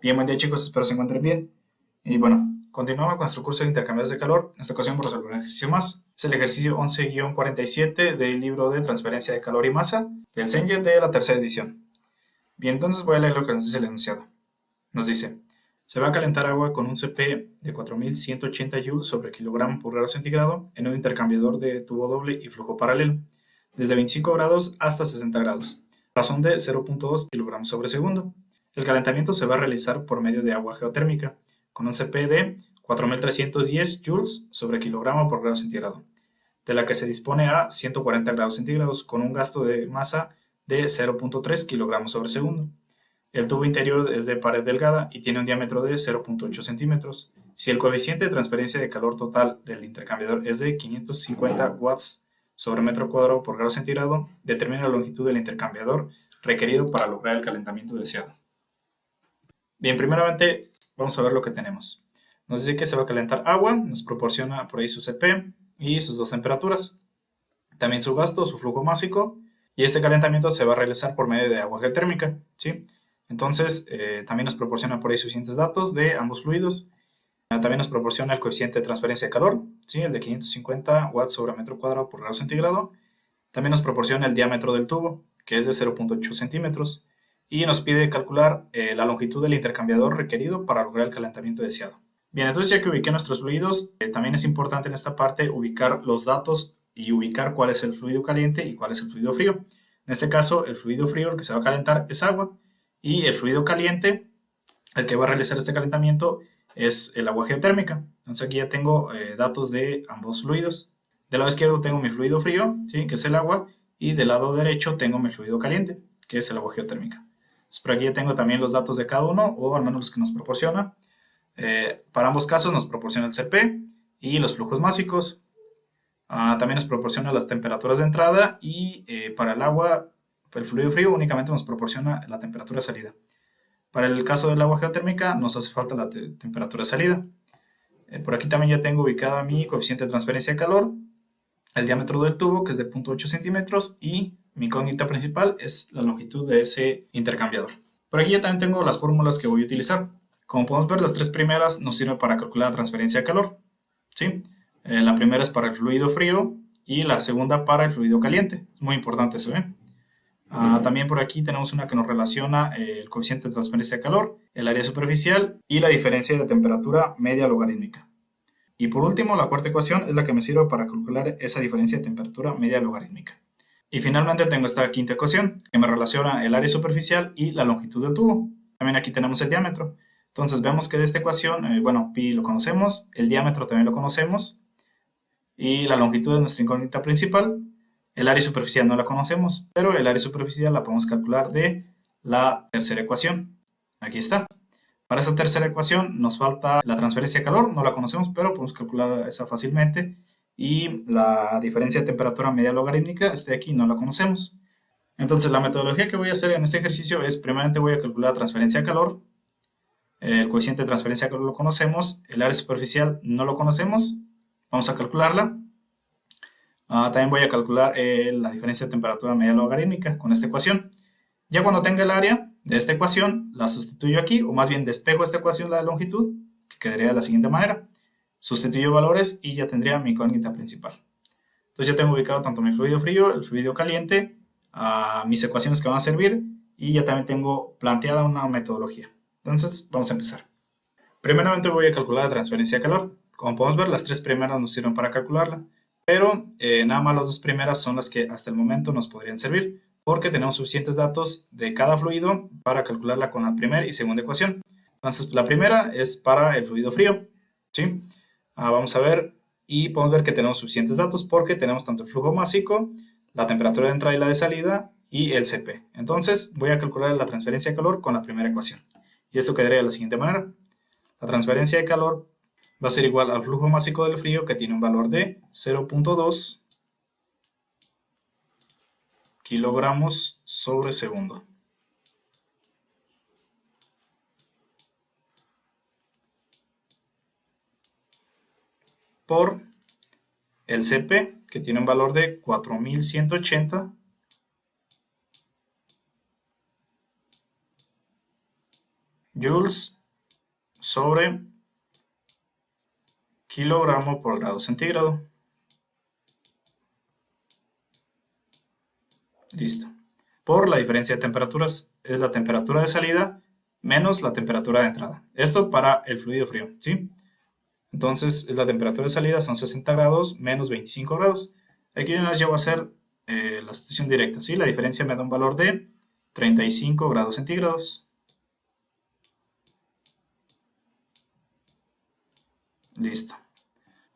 Bien, buen día chicos, espero se encuentren bien. Y bueno, continuamos con nuestro curso de intercambios de calor. En esta ocasión vamos a resolver un ejercicio más. Es el ejercicio 11-47 del libro de transferencia de calor y masa del Cengel de la tercera edición. Bien, entonces voy a leer lo que nos dice el enunciado. Nos dice, se va a calentar agua con un CP de 4180 joules sobre kilogramo por grado centígrado en un intercambiador de tubo doble y flujo paralelo, desde 25 grados hasta 60 grados, razón de 0.2 kilogramos sobre segundo. El calentamiento se va a realizar por medio de agua geotérmica, con un CP de 4310 joules sobre kilogramo por grado centígrado, de la que se dispone a 140 grados centígrados con un gasto de masa de 0.3 kilogramos sobre segundo. El tubo interior es de pared delgada y tiene un diámetro de 0.8 centímetros. Si el coeficiente de transferencia de calor total del intercambiador es de 550 watts sobre metro cuadrado por grado centígrado, determina la longitud del intercambiador requerido para lograr el calentamiento deseado. Bien, primeramente vamos a ver lo que tenemos. Nos dice que se va a calentar agua, nos proporciona por ahí su CP y sus dos temperaturas. También su gasto, su flujo másico, y este calentamiento se va a realizar por medio de agua geotérmica, ¿sí? Entonces, también nos proporciona por ahí suficientes datos de ambos fluidos. También nos proporciona el coeficiente de transferencia de calor, ¿sí? El de 550 watts sobre metro cuadrado por grado centígrado. También nos proporciona el diámetro del tubo, que es de 0.8 centímetros. Y nos pide calcular la longitud del intercambiador requerido para lograr el calentamiento deseado. Bien, entonces ya que ubiqué nuestros fluidos, también es importante en esta parte ubicar los datos y ubicar cuál es el fluido caliente y cuál es el fluido frío. En este caso, el fluido frío, el que se va a calentar, es agua, y el fluido caliente, el que va a realizar este calentamiento, es el agua geotérmica. Entonces aquí ya tengo datos de ambos fluidos. Del lado izquierdo tengo mi fluido frío, ¿sí? Que es el agua, y del lado derecho tengo mi fluido caliente, que es el agua geotérmica. Entonces por aquí ya tengo también los datos de cada uno, o al menos los que nos proporciona. Para ambos casos nos proporciona el CP y los flujos másicos. También nos proporciona las temperaturas de entrada y para el agua, el fluido frío únicamente nos proporciona la temperatura de salida. Para el caso del agua geotérmica nos hace falta la temperatura de salida. Por aquí también ya tengo ubicada mi coeficiente de transferencia de calor, el diámetro del tubo, que es de 0.8 centímetros, y mi incógnita principal es la longitud de ese intercambiador. Por aquí ya también tengo las fórmulas que voy a utilizar. Como podemos ver, las tres primeras nos sirven para calcular la transferencia de calor, ¿sí? La primera es para el fluido frío y la segunda para el fluido caliente. Es muy importante eso, ¿eh? También por aquí tenemos una que nos relaciona el coeficiente de transferencia de calor, el área superficial y la diferencia de temperatura media logarítmica. Y por último, la cuarta ecuación es la que me sirve para calcular esa diferencia de temperatura media logarítmica. Y finalmente tengo esta quinta ecuación que me relaciona el área superficial y la longitud del tubo. También aquí tenemos el diámetro. Entonces vemos que de esta ecuación, bueno, pi lo conocemos, el diámetro también lo conocemos y la longitud es nuestra incógnita principal. El área superficial no la conocemos, pero el área superficial la podemos calcular de la tercera ecuación. Aquí está. Para esta tercera ecuación nos falta la transferencia de calor, no la conocemos, pero podemos calcular esa fácilmente. Y la diferencia de temperatura media logarítmica, este de aquí, no la conocemos. Entonces la metodología que voy a hacer en este ejercicio es, primeramente voy a calcular la transferencia de calor. El coeficiente de transferencia de calor lo conocemos, el área superficial no lo conocemos, vamos a calcularla. También voy a calcular la diferencia de temperatura media logarítmica con esta ecuación. Ya cuando tenga el área de esta ecuación, la sustituyo aquí, o más bien despejo esta ecuación, la de longitud, que quedaría de la siguiente manera. Sustituyo valores y ya tendría mi incógnita principal. Entonces ya tengo ubicado tanto mi fluido frío, el fluido caliente, mis ecuaciones que van a servir, y ya también tengo planteada una metodología. Entonces vamos a empezar. Primeramente voy a calcular la transferencia de calor. Como podemos ver, las tres primeras nos sirven para calcularla, pero nada más las dos primeras son las que hasta el momento nos podrían servir, porque tenemos suficientes datos de cada fluido para calcularla con la primera y segunda ecuación. Entonces la primera es para el fluido frío, ¿sí? Vamos a ver, y podemos ver que tenemos suficientes datos porque tenemos tanto el flujo másico, la temperatura de entrada y la de salida, y el CP. Entonces voy a calcular la transferencia de calor con la primera ecuación. Y esto quedaría de la siguiente manera. La transferencia de calor va a ser igual al flujo másico del frío, que tiene un valor de 0.2 kilogramos sobre segundo. Por el CP, que tiene un valor de 4180 joules sobre kilogramo por grado centígrado. Listo. Por la diferencia de temperaturas, es la temperatura de salida menos la temperatura de entrada. Esto para el fluido frío, ¿sí? Entonces, la temperatura de salida son 60 grados menos 25 grados. Aquí yo voy a hacer la sustitución directa, ¿sí? La diferencia me da un valor de 35 grados centígrados. Listo.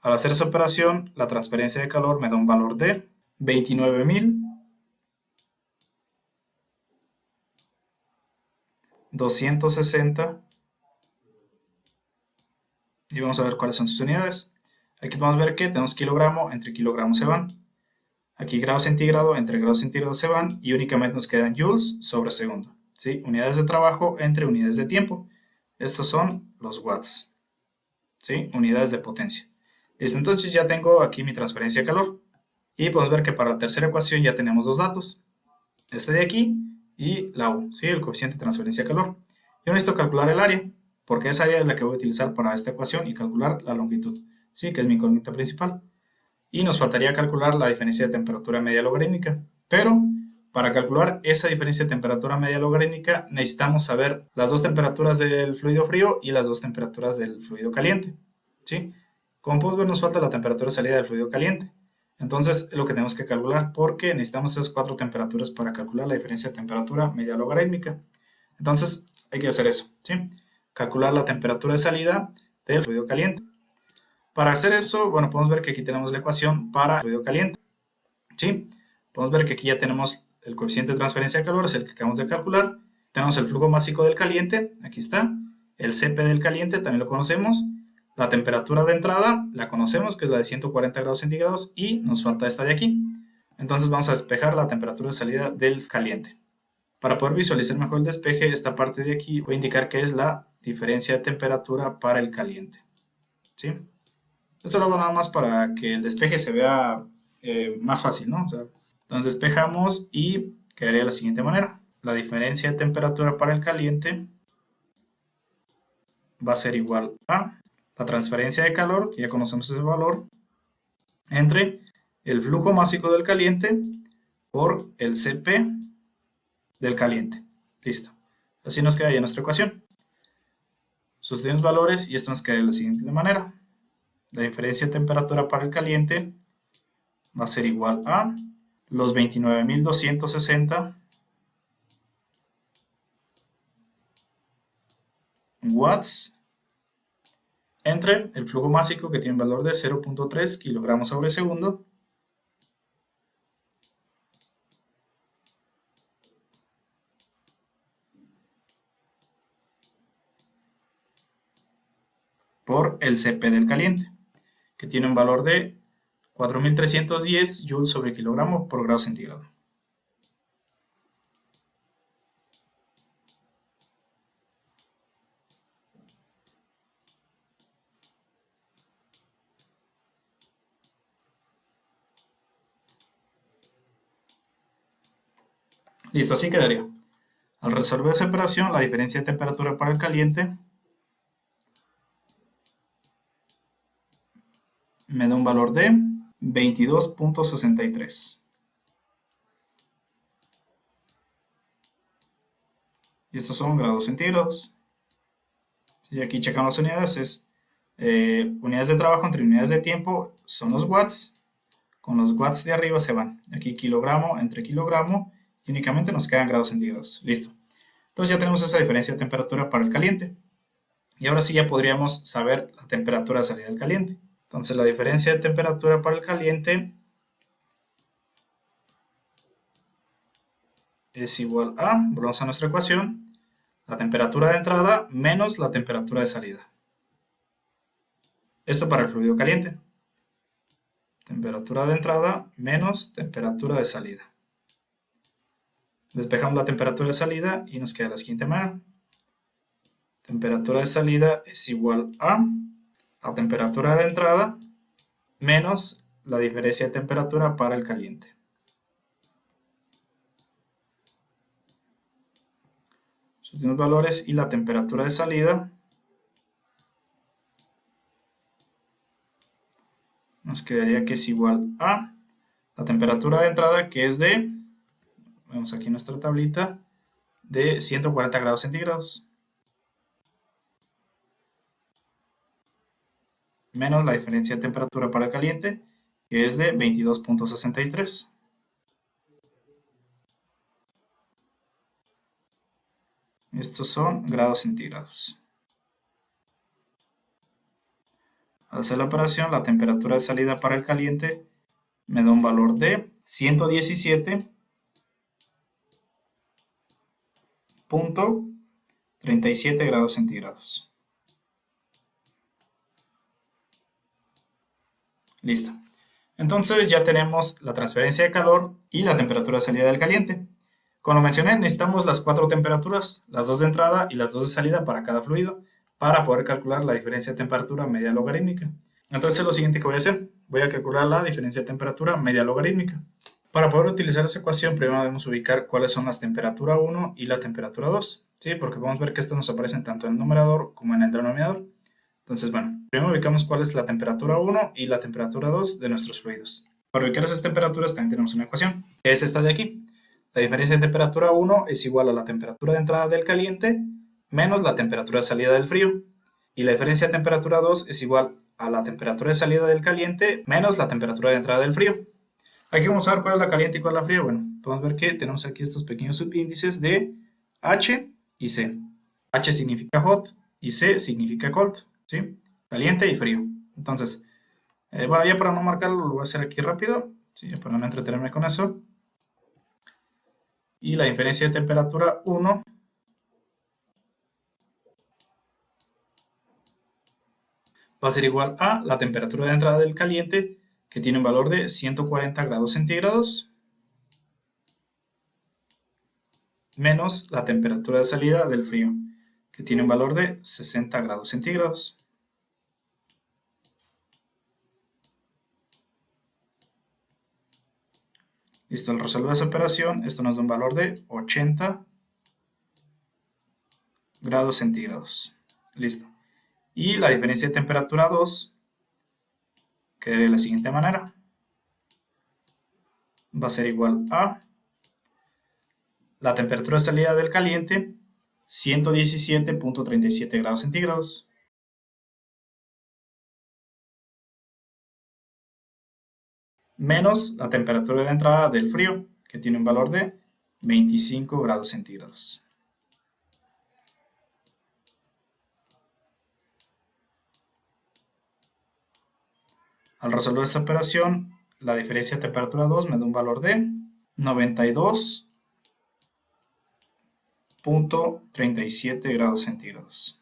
Al hacer esa operación, la transferencia de calor me da un valor de 29.260. Y vamos a ver cuáles son sus unidades. Aquí podemos ver que tenemos kilogramo, entre kilogramos se van. Aquí grado centígrado, entre grados centígrados se van. Y únicamente nos quedan joules sobre segundo, ¿sí? Unidades de trabajo entre unidades de tiempo. Estos son los watts, ¿sí? Unidades de potencia. Listo, entonces ya tengo aquí mi transferencia de calor. Y podemos ver que para la tercera ecuación ya tenemos dos datos. Este de aquí y la U, ¿sí? El coeficiente de transferencia de calor. Yo necesito calcular el área, porque esa área es la que voy a utilizar para esta ecuación y calcular la longitud, ¿sí? Que es mi incógnita principal. Y nos faltaría calcular la diferencia de temperatura media logarítmica. Pero para calcular esa diferencia de temperatura media logarítmica necesitamos saber las dos temperaturas del fluido frío y las dos temperaturas del fluido caliente, ¿sí? Como podemos ver, nos falta la temperatura de salida del fluido caliente. Entonces, es lo que tenemos que calcular porque necesitamos esas cuatro temperaturas para calcular la diferencia de temperatura media logarítmica. Entonces, hay que hacer eso, ¿sí? Calcular la temperatura de salida del fluido caliente. Para hacer eso, bueno, podemos ver que aquí tenemos la ecuación para el fluido caliente, ¿sí? Podemos ver que aquí ya tenemos el coeficiente de transferencia de calor, es el que acabamos de calcular. Tenemos el flujo másico del caliente, aquí está. El Cp del caliente también lo conocemos. La temperatura de entrada la conocemos, que es la de 140 grados centígrados, y nos falta esta de aquí. Entonces vamos a despejar la temperatura de salida del caliente. Para poder visualizar mejor el despeje, esta parte de aquí voy a indicar que es la diferencia de temperatura para el caliente, ¿sí? Esto lo hago nada más para que el despeje se vea más fácil, ¿no? O sea, entonces despejamos y quedaría de la siguiente manera. La diferencia de temperatura para el caliente va a ser igual a la transferencia de calor, que ya conocemos ese valor, entre el flujo másico del caliente por el Cp del caliente. Listo. Así nos queda ya nuestra ecuación. Sustituimos valores y esto nos queda de la siguiente manera. La diferencia de temperatura para el caliente va a ser igual a los 29.260 watts entre el flujo másico, que tiene un valor de 0.3 kilogramos sobre segundo, por el Cp del caliente, que tiene un valor de 4.310 joules sobre kilogramo por grado centígrado. Listo, así quedaría. Al resolver esa operación, la diferencia de temperatura para el caliente me da un valor de 22.63. Y estos son grados centígrados. Y aquí checamos las unidades, es unidades de trabajo entre unidades de tiempo, son los watts. Con los watts de arriba se van. Aquí kilogramo entre kilogramo y únicamente nos quedan grados centígrados. Listo. Entonces ya tenemos esa diferencia de temperatura para el caliente. Y ahora sí ya podríamos saber la temperatura de salida del caliente. Entonces la diferencia de temperatura para el caliente es igual a, volvemos a nuestra ecuación, la temperatura de entrada menos la temperatura de salida. Esto para el fluido caliente. Temperatura de entrada menos temperatura de salida. Despejamos la temperatura de salida y nos queda la siguiente manera. Temperatura de salida es igual a la temperatura de entrada menos la diferencia de temperatura para el caliente. sustituimos valores y la temperatura de salida nos quedaría que es igual a la temperatura de entrada, que es de, vemos aquí nuestra tablita, de 140 grados centígrados, menos la diferencia de temperatura para el caliente, que es de 22.63. Estos son grados centígrados. Al hacer la operación, la temperatura de salida para el caliente me da un valor de 117.37 grados centígrados. Listo. Entonces ya tenemos la transferencia de calor y la temperatura de salida del caliente. Como mencioné, necesitamos las 4 temperaturas, las 2 de entrada y las 2 de salida para cada fluido, para poder calcular la diferencia de temperatura media logarítmica. Entonces lo siguiente que voy a hacer, voy a calcular la diferencia de temperatura media logarítmica. Para poder utilizar esa ecuación, primero debemos ubicar cuáles son las temperatura 1 y la temperatura 2, ¿sí? Porque podemos ver que estas nos aparecen tanto en el numerador como en el denominador. Entonces, bueno, primero ubicamos cuál es la temperatura 1 y la temperatura 2 de nuestros fluidos. Para ubicar esas temperaturas también tenemos una ecuación, que es esta de aquí. La diferencia de temperatura 1 es igual a la temperatura de entrada del caliente menos la temperatura de salida del frío. Y la diferencia de temperatura 2 es igual a la temperatura de salida del caliente menos la temperatura de entrada del frío. Aquí vamos a ver cuál es la caliente y cuál es la fría. Bueno, podemos ver que tenemos aquí estos pequeños subíndices de H y C. H significa hot y C significa cold, ¿sí? Caliente y frío. Entonces, bueno, ya para no marcarlo lo voy a hacer aquí rápido, ¿sí? Para no entretenerme con eso. Y la diferencia de temperatura 1 va a ser igual a la temperatura de entrada del caliente, que tiene un valor de 140 grados centígrados, menos la temperatura de salida del frío, que tiene un valor de 60 grados centígrados. Listo, al resolver esa operación, esto nos da un valor de 80 grados centígrados. Listo. Y la diferencia de temperatura 2 quedaría de la siguiente manera. Va a ser igual a la temperatura de salida del caliente, 117.37 grados centígrados, menos la temperatura de entrada del frío, que tiene un valor de 25 grados centígrados. Al resolver esta operación, la diferencia de temperatura 2 me da un valor de 92.37 grados centígrados.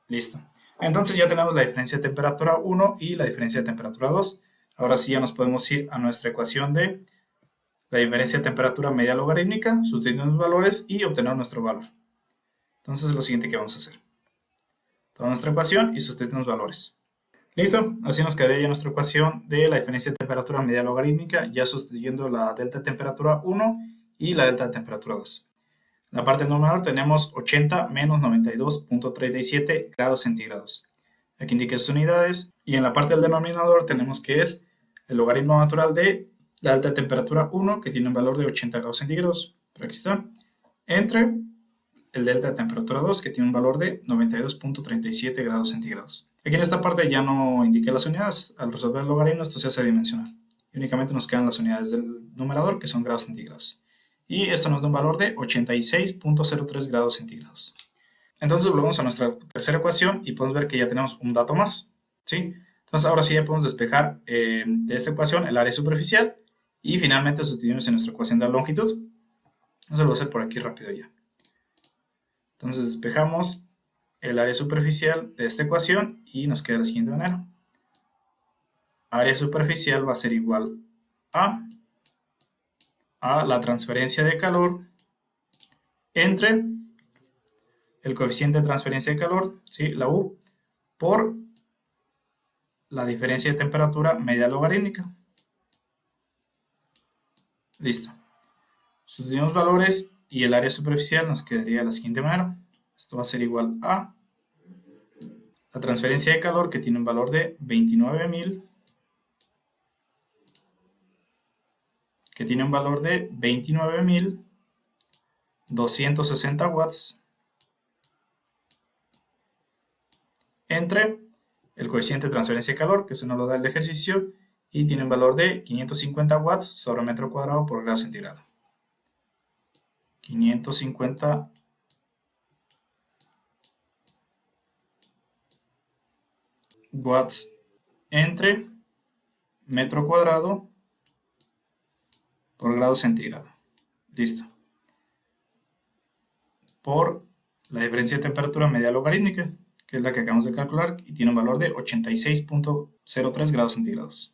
Listo. Entonces ya tenemos la diferencia de temperatura 1 y la diferencia de temperatura 2. Ahora sí ya nos podemos ir a nuestra ecuación de la diferencia de temperatura media logarítmica, sustituir los valores y obtener nuestro valor. Entonces es lo siguiente que vamos a hacer. Toda nuestra ecuación y sustituir los valores. Listo, así nos quedaría ya nuestra ecuación de la diferencia de temperatura media logarítmica, ya sustituyendo la delta de temperatura 1 y la delta de temperatura 2. En la parte del numerador tenemos 80 menos 92.37 grados centígrados. Aquí indica sus unidades. Y en la parte del denominador tenemos que es el logaritmo natural de la alta de temperatura 1, que tiene un valor de 80 grados centígrados. Pero aquí está. Entre el delta de temperatura 2, que tiene un valor de 92.37 grados centígrados. Aquí en esta parte ya no indiqué las unidades. Al resolver el logaritmo esto se hace dimensional. Y únicamente nos quedan las unidades del numerador, que son grados centígrados. Y esto nos da un valor de 86.03 grados centígrados. Entonces volvemos a nuestra tercera ecuación y podemos ver que ya tenemos un dato más, ¿sí? Entonces ahora sí ya podemos despejar de esta ecuación el área superficial y finalmente sustituimos en nuestra ecuación de la longitud. Entonces lo voy a hacer por aquí rápido ya. Entonces despejamos el área superficial de esta ecuación y nos queda de la siguiente manera. Área superficial va a ser igual a la transferencia de calor entre el coeficiente de transferencia de calor, ¿sí? La U, por la diferencia de temperatura media logarítmica. Listo. Sustituimos valores y el área superficial nos quedaría de la siguiente manera. Esto va a ser igual a la transferencia de calor, que tiene un valor de 29.000, que tiene un valor de 29.260 watts, entre el coeficiente de transferencia de calor, que eso nos lo da el ejercicio, y tiene un valor de 550 watts sobre metro cuadrado por grado centígrado. 550 watts entre metro cuadrado por grado centígrado. Listo. Por la diferencia de temperatura media logarítmica, que es la que acabamos de calcular, y tiene un valor de 86.03 grados centígrados.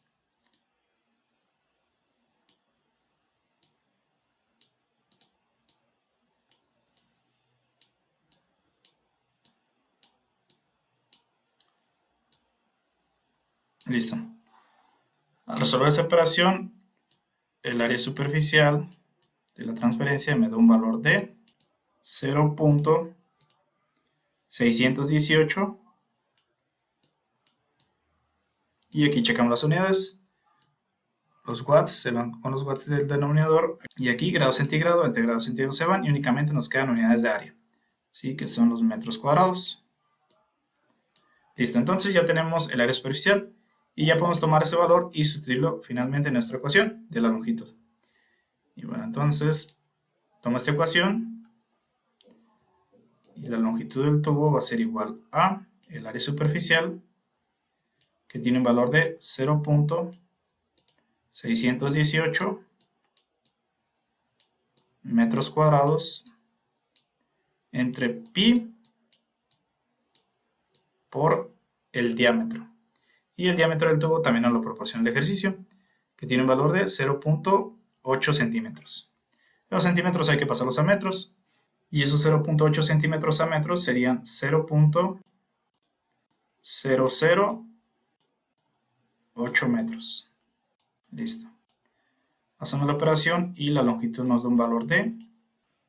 Listo. Al resolver esa operación, el área superficial de la transferencia me da un valor de 0.618, y aquí checamos las unidades. Los watts se van con los watts del denominador, y aquí grado centígrado entre grado centígrado se van, y únicamente nos quedan unidades de área, ¿sí? Que son los metros cuadrados. Listo, entonces ya tenemos el área superficial y ya podemos tomar ese valor y sustituirlo finalmente en nuestra ecuación de la longitud. Y bueno, entonces tomo esta ecuación y la longitud del tubo va a ser igual a el área superficial, que tiene un valor de 0.618 metros cuadrados entre pi por el diámetro. Y el diámetro del tubo también nos lo proporciona el ejercicio, que tiene un valor de 0.8 centímetros. Los centímetros hay que pasarlos a metros, y esos 0.8 centímetros a metros serían 0.008 metros. Listo. Hacemos la operación y la longitud nos da un valor de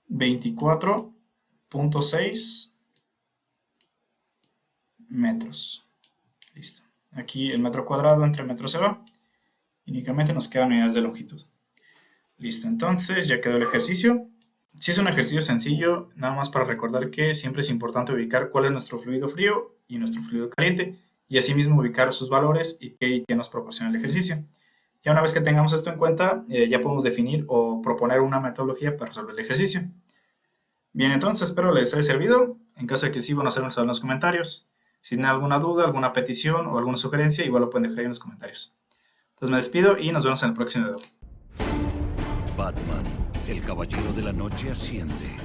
24.6 metros. Listo. Aquí el metro cuadrado entre metros se va. Únicamente nos quedan unidades de longitud. Listo, entonces ya quedó el ejercicio. Si es un ejercicio sencillo, nada más para recordar que siempre es importante ubicar cuál es nuestro fluido frío y nuestro fluido caliente, y asimismo ubicar sus valores y qué nos proporciona el ejercicio. Ya una vez que tengamos esto en cuenta, ya podemos definir o proponer una metodología para resolver el ejercicio. Bien, entonces espero les haya servido. En caso de que sí, van a hacernos en los comentarios. Si tienen alguna duda, alguna petición o alguna sugerencia, igual lo pueden dejar ahí en los comentarios. Entonces me despido y nos vemos en el próximo video. Batman, el caballero de la noche asciende.